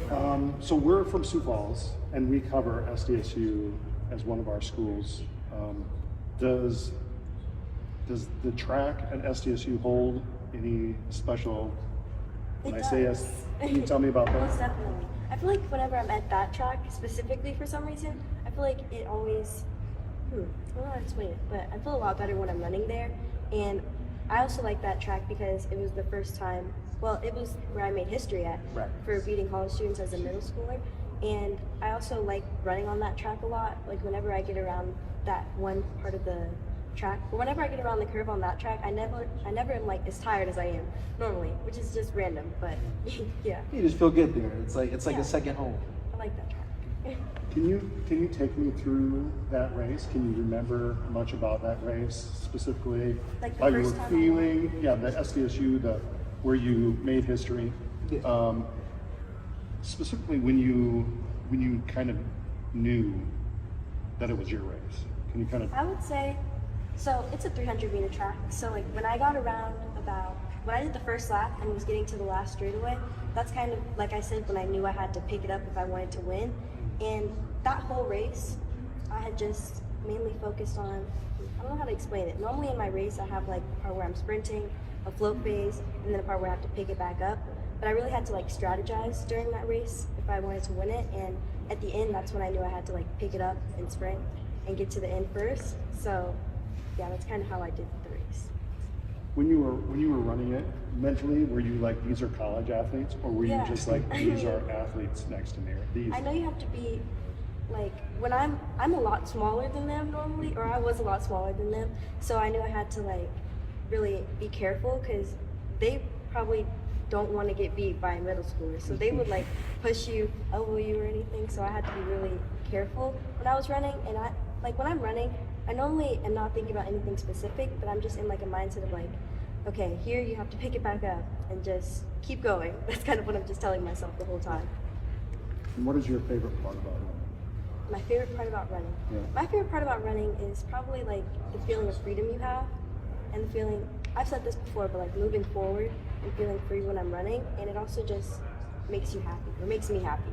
So we're from Sioux Falls, and we cover SDSU as one of our schools. Does the track at SDSU hold any special? When I say yes, can you tell me about that? Most definitely. I feel like whenever I'm at that track specifically for some reason, I feel like it always, I don't know how to explain it, but I feel a lot better when I'm running there. And I also like that track because it was the first time, well, it was where I made history at for beating college students as a middle schooler. And I also like running on that track a lot. Like whenever I get around that one part of the track, or whenever I get around the curve on that track, I never am like as tired as I am normally, which is just random, but yeah. You just feel good there. It's like Yeah. a second home. I like that track. Can you take me through that race? Can you remember much about that race specifically? Like the how you were first time feeling? Yeah, the SDSU, where you made history. Yeah. Specifically, when you kind of knew that it was your race. Can you kind of? I would say, so it's a 300-meter track. So like when I got around when I did the first lap and was getting to the last straightaway, that's kind of like I said when I knew I had to pick it up if I wanted to win. And that whole race, I had just mainly focused on, I don't know how to explain it. Normally in my race, I have like a part where I'm sprinting, a float phase, and then a part where I have to pick it back up. But I really had to like strategize during that race if I wanted to win it. And at the end, that's when I knew I had to like pick it up and sprint and get to the end first. So yeah, that's kind of how I did the race. When you were running it, mentally, were you like, these are college athletes, or were you Yeah. just like, these are athletes next to me? Or these? I know you have to be like, when I'm a lot smaller than them normally, or I was a lot smaller than them, so I knew I had to like really be careful because they probably don't want to get beat by a middle schooler, so they would like push you, elbow you, or anything. So I had to be really careful when I was running. And when I'm running, I normally am not thinking about anything specific, but I'm just in like a mindset of like, okay, here you have to pick it back up and just keep going. That's kind of what I'm just telling myself the whole time. And what is your favorite part about running? My favorite part about running? Yeah. My favorite part about running is probably like the feeling of freedom you have, and the feeling, I've said this before, but like moving forward and feeling free when I'm running, and it also just makes you happy, or makes me happy.